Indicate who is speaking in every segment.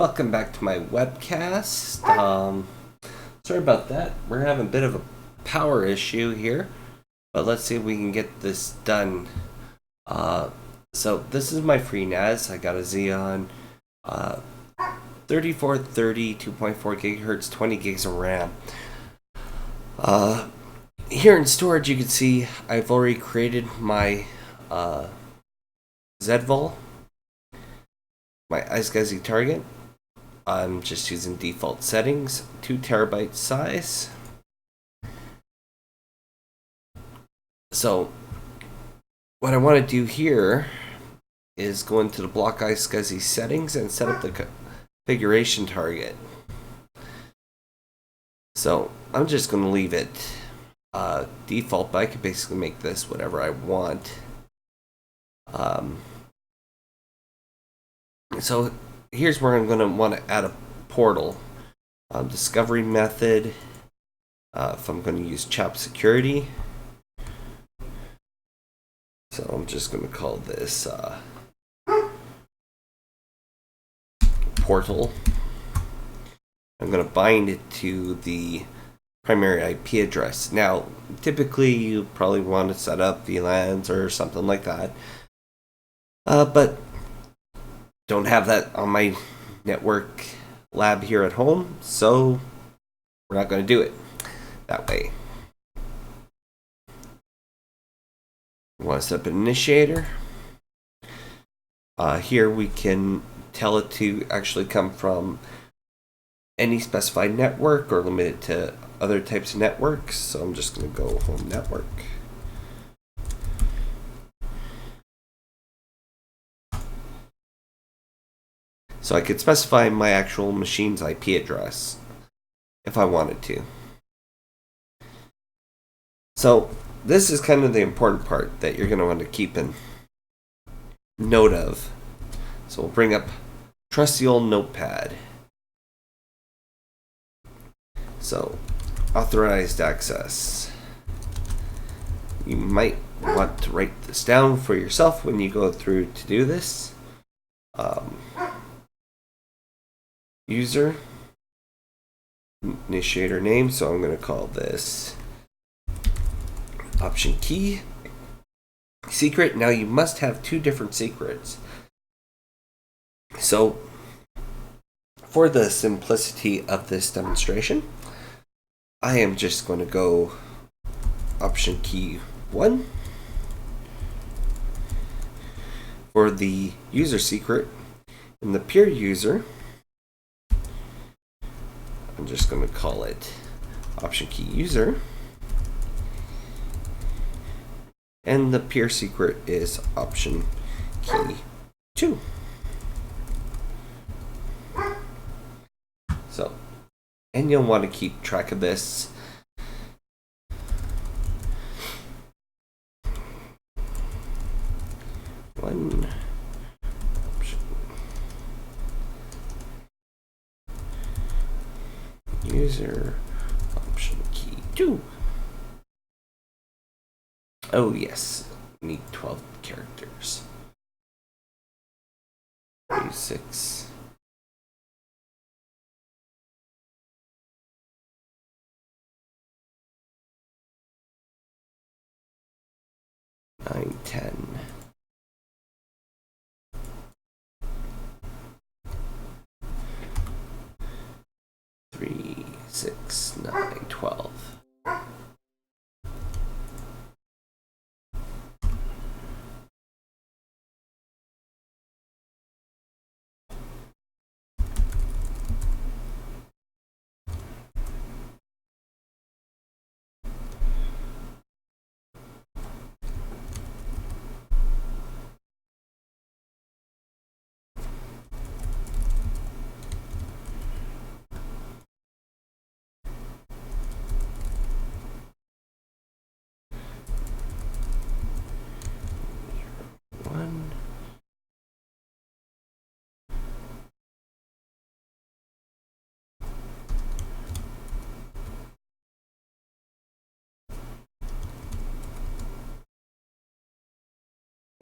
Speaker 1: welcome back to my webcast. Sorry about that. We're having a bit of a power issue here, but let's see if we can get this done. So this is my FreeNAS. I got a Xeon 3430, 2.4 gigahertz, 20 gigs of RAM. Here in storage, you can see I've already created my ZVol, my iSCSI target. I'm just using default settings, 2 terabyte size. So what I want to do here is go into the block iSCSI settings and set up the configuration target. So I'm just going to leave it default, but I can basically make this whatever I want. So here's where I'm going to want to add a portal. Discovery method, if I'm going to use CHAP security. So I'm just going to call this portal. I'm going to bind it to the primary IP address. Now, typically you probably want to set up VLANs or something like that. But don't have that on my network lab here at home, so we're not going to do it that way. We want to set up an initiator. Here we can tell it to actually come from any specified network or limit it to other types of networks. So I'm just going to go home network. So I could specify my actual machine's IP address if I wanted to. So this is kind of the important part that you're going to want to keep in note of. So we'll bring up trusty old notepad. So authorized access. You might want to write this down for yourself when you go through to do this. User, initiator name, so I'm going to call this OptionKey. Secret, now you must have 2 different secrets. So for the simplicity of this demonstration, I am just going to go OptionKey 1. For the user secret, in the peer user, I'm just going to call it OptionKey user. And the peer secret is OptionKey 2. So, and you'll want to keep track of this. One option. User OptionKey 2. Oh yes, need 12 characters. 36. 9, 10. 3, 6, 9, 12.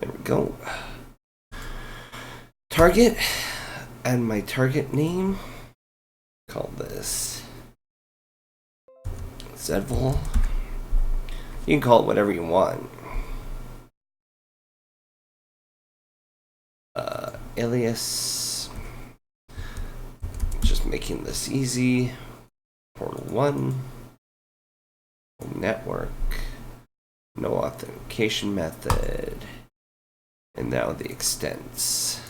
Speaker 1: There we go. Target, add my target name. Call this Zedvil. You can call it whatever you want. Alias. Just making this easy. Portal 1. Network. No authentication method. And now the extents.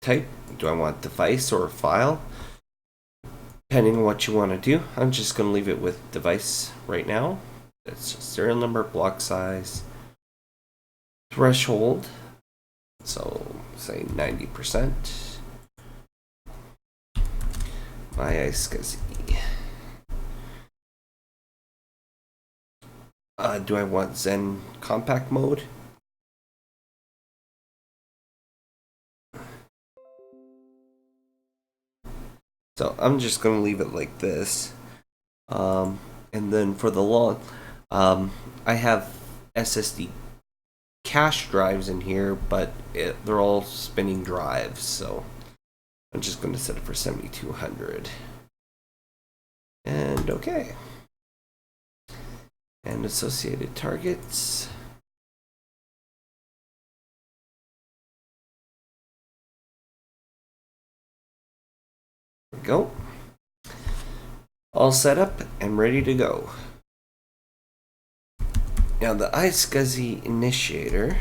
Speaker 1: Type. Do I want device or file? Depending on what you want to do. I'm just going to leave it with device right now. It's just serial number, block size, threshold. So say 90%. My iSCSI. Do I want Zen compact mode? So I'm just going to leave it like this. And then for the log, I have SSD cache drives in here, but they're all spinning drives. So I'm just going to set it for 7200. And okay. And associated targets. There we go. All set up and ready to go. Now the iSCSI Initiator.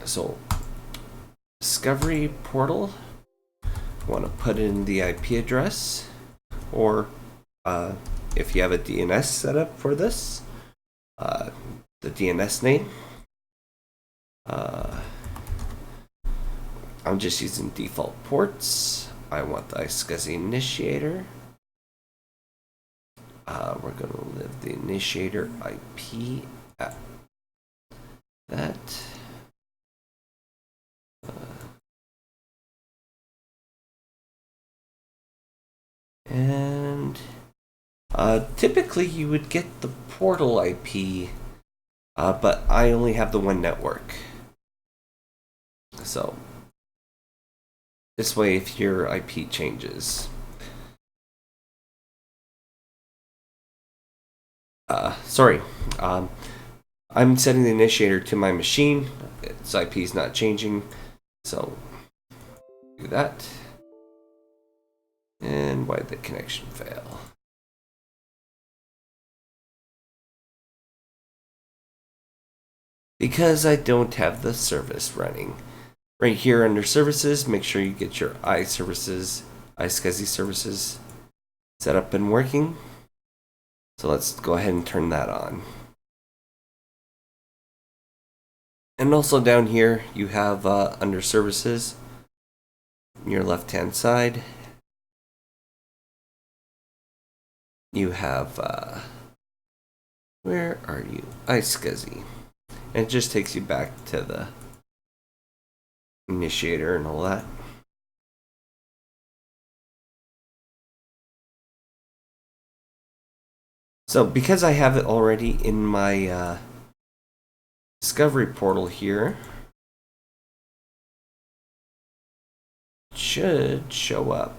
Speaker 1: So discovery portal. Want to put in the IP address, or if you have a DNS set up for this, the DNS name. I'm just using default ports. I want the iSCSI Initiator. We're going to leave the Initiator IP at that. And typically you would get the portal IP, but I only have the one network. So this way, if your IP changes, I'm setting the initiator to my machine. Its IP is not changing, so do that. And why did the connection fail? Because I don't have the service running. Right here under services, make sure you get your iSCSI services set up and working. So let's go ahead and turn that on. And also down here, you have under services, on your left hand side, you have, where are you? iSCSI. And it just takes you back to the initiator and all that. So because I have it already in my discovery portal here, it should show up.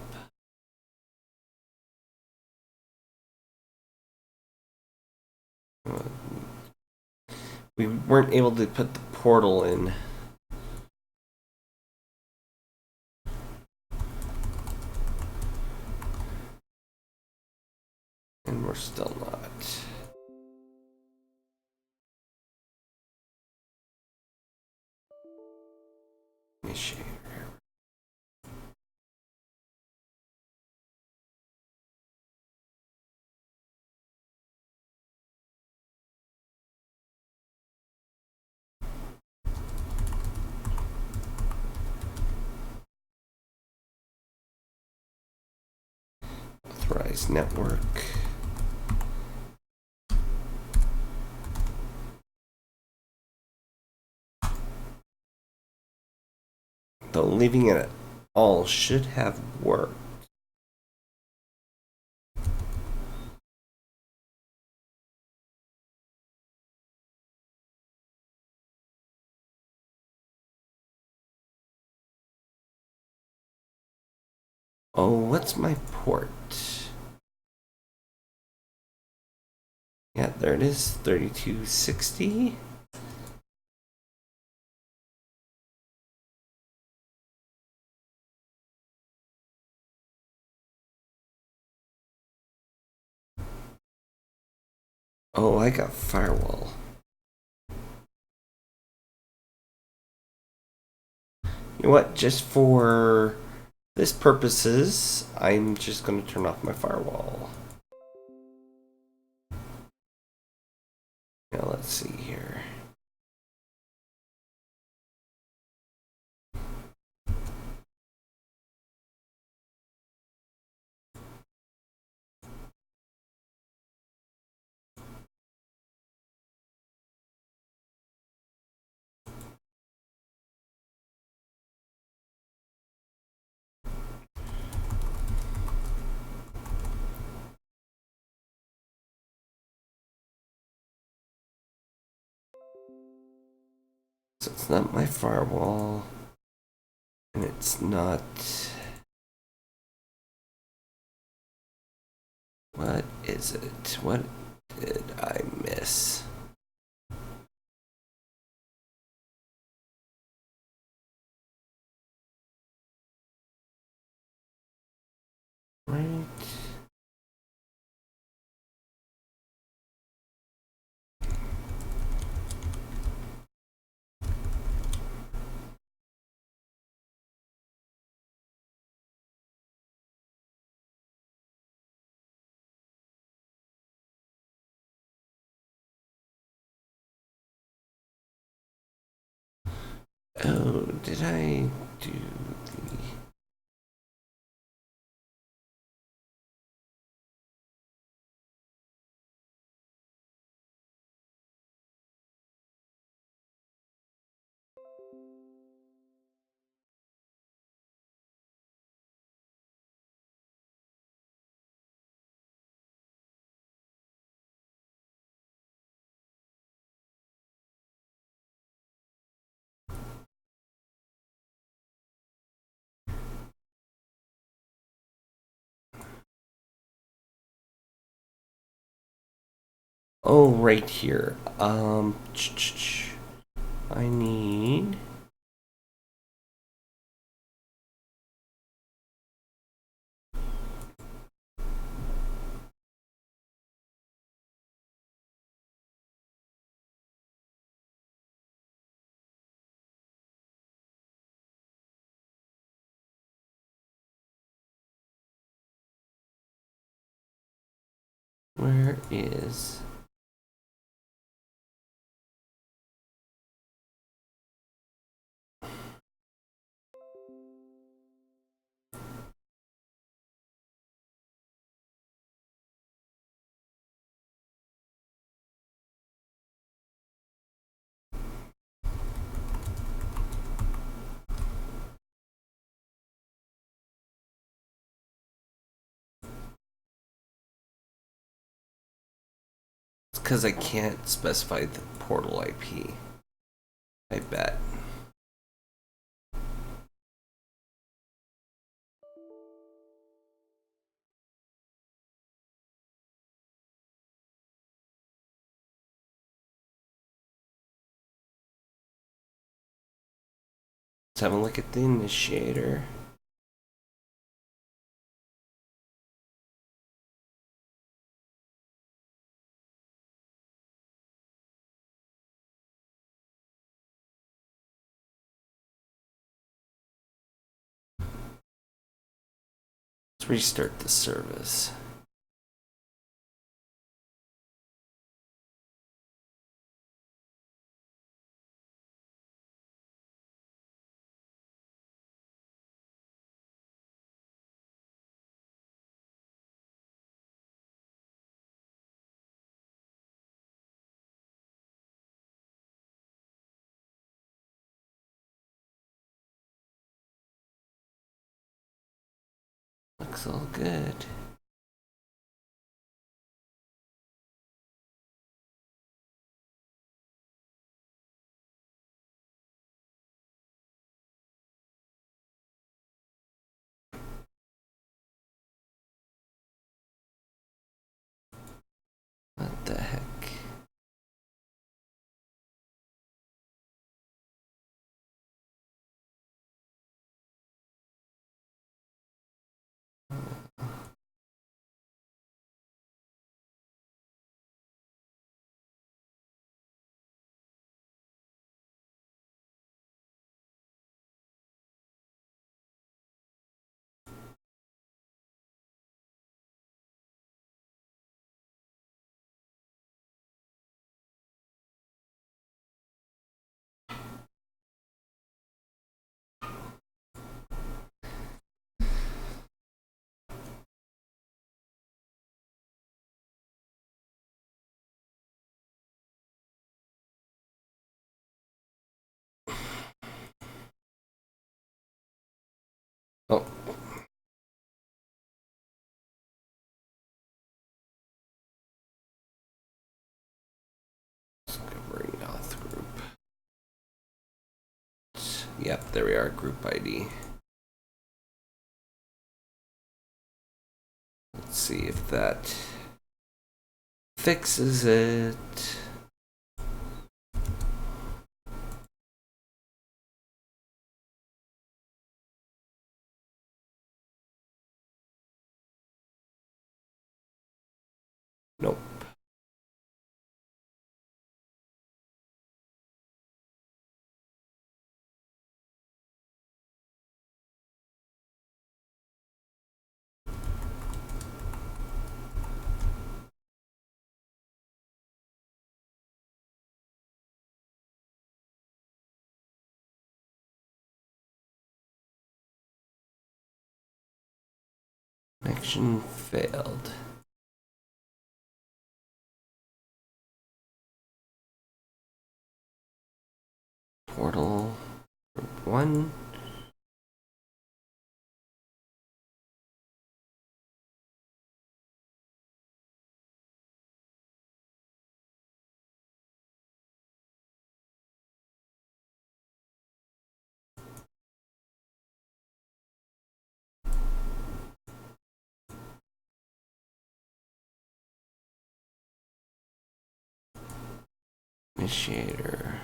Speaker 1: We weren't able to put the portal in. And we're still not. Initiator. Authorized network. Though leaving it at all should have worked. Oh, what's my port? Yeah, there it is, 3260. Oh, I got Firewall. You know what? Just for this purposes, I'm just going to turn off my Firewall. Now let's see here. So it's not my Firewall, and it's not. What is it? What did I miss? Right. Oh, did I do the... Oh, right here. I need... Where is... It's because I can't specify the portal IP. I bet. Let's have a look at the Initiator. Let's restart the service. Looks all good. Yep, there we are, group ID. Let's see if that fixes it. Nope. Connection failed. Portal group 1. Initiator.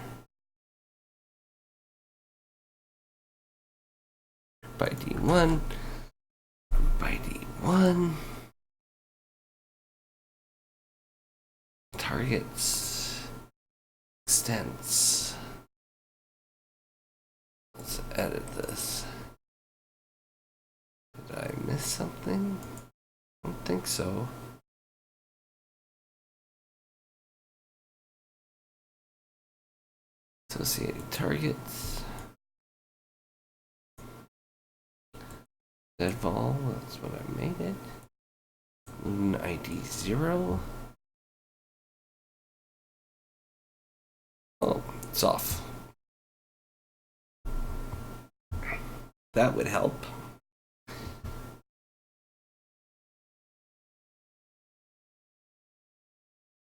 Speaker 1: By D1. By D1. Targets. Extents. Let's edit this. Did I miss something? I don't think so. Associated targets. Deadball, that's what I made it. Loon ID 0. Oh, it's off. That would help.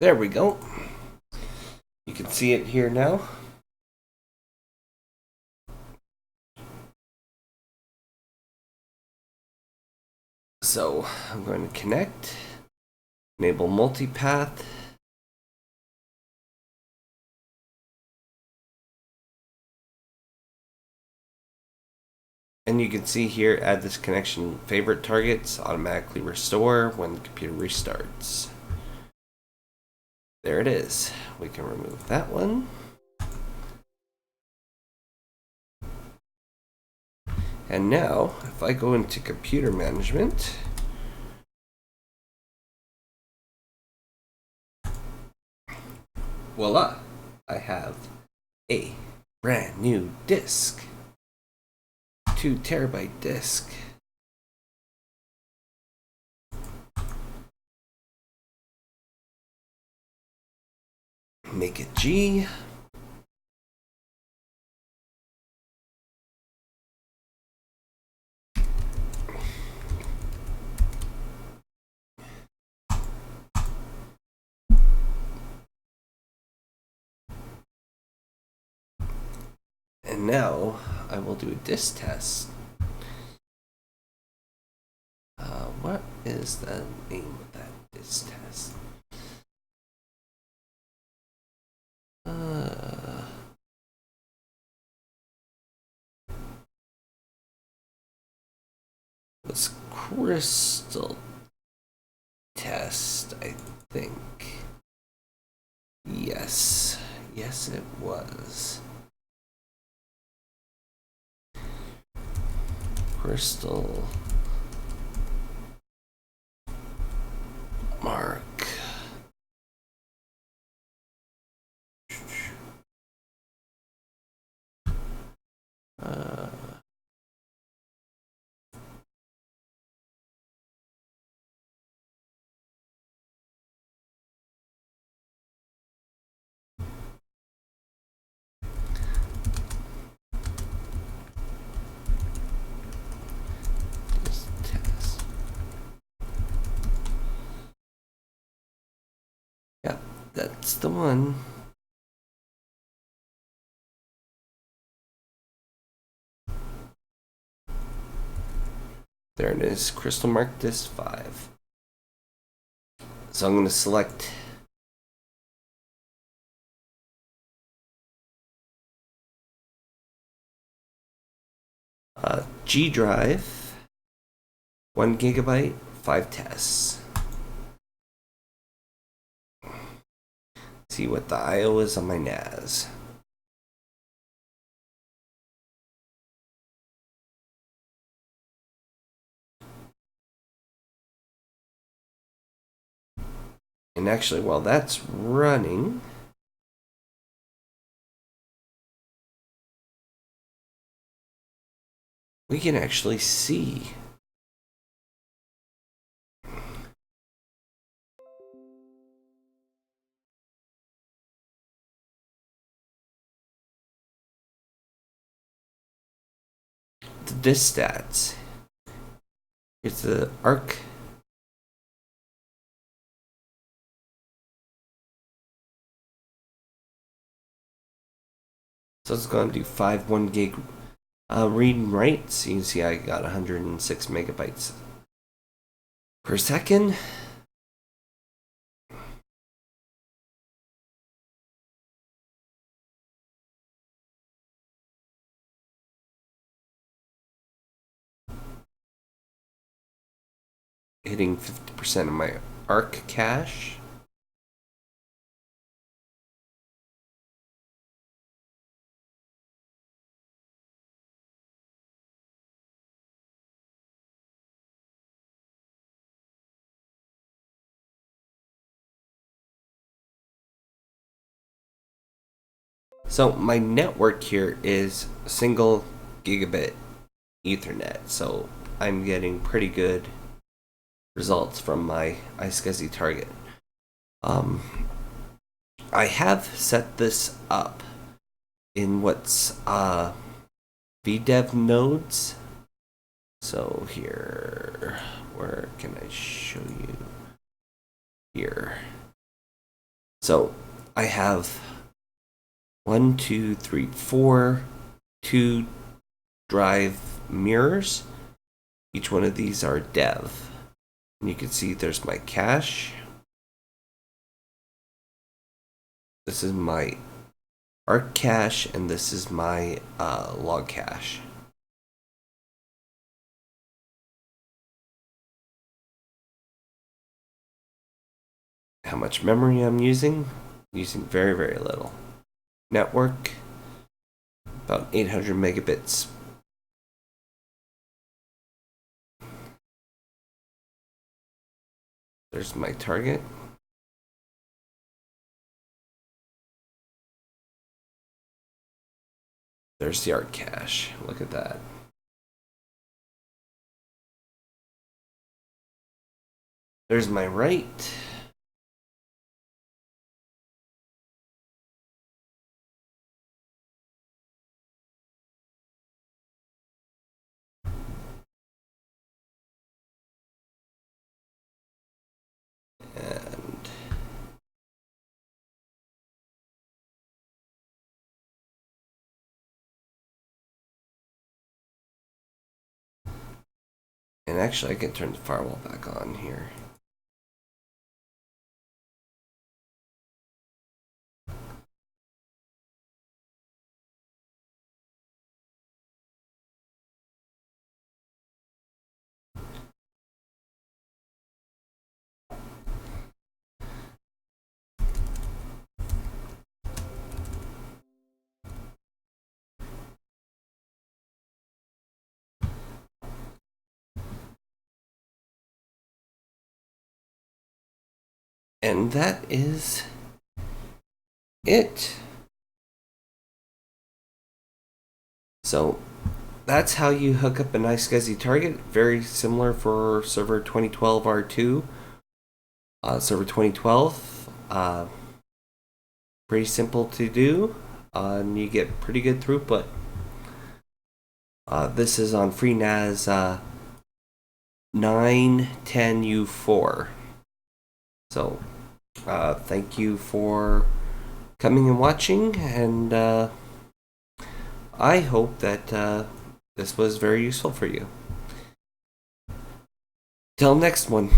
Speaker 1: There we go. You can see it here now. So I'm going to connect, enable multipath. And you can see here, add this connection favorite targets, automatically restore when the computer restarts. There it is. We can remove that one. And now, if I go into computer management, voila, I have a brand new disk. 2 terabyte disk. Make it G. And now I will do a disk test. What is the name of that disk test? It was Crystal Test, I think. Yes. Yes, it was. Crystal Mark. Test. Yeah, that's the one. There it is, crystal mark disk 5. So I'm going to select G drive, 1 gigabyte, 5 tests. See what the IO is on my NAS. And actually, while that's running, we can actually see the disk stats. Here's the ARC. So it's going to do 5 1 gig read and write. So you can see I got 106 megabytes per second. Hitting 50% of my ARC cache. So my network here is single gigabit Ethernet. So I'm getting pretty good results from my iSCSI target. I have set this up in what's VDev nodes. So here, where can I show you? Here. So I have 1, 2, 3, 4, 2 drive mirrors. Each one of these are dev. And you can see there's my cache. This is my ARC cache, and this is my log cache. How much memory I'm using? Using very, very little. Network, about 800 megabits. There's my target. There's the ARC cache. Look at that. There's my write. And actually, I can turn the firewall back on here. And that is it. So that's how you hook up an iSCSI target. Very similar for server 2012 R2. Server 2012, pretty simple to do, and you get pretty good throughput. This is on FreeNAS 910U4. So thank you for coming and watching, and I hope that this was very useful for you. Till next one.